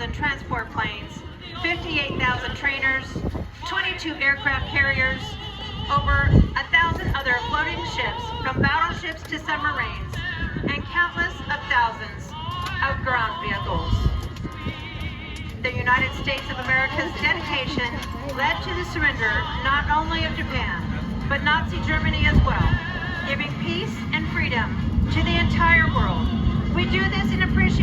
1,000 transport planes, 58,000 trainers, 22 aircraft carriers, over 1,000 other floating ships from battleships to submarines, and countless of thousands of ground vehicles. The United States of America's dedication led to the surrender not only of Japan, but Nazi Germany as well, giving peace and freedom to the entire world. We do this in appreciation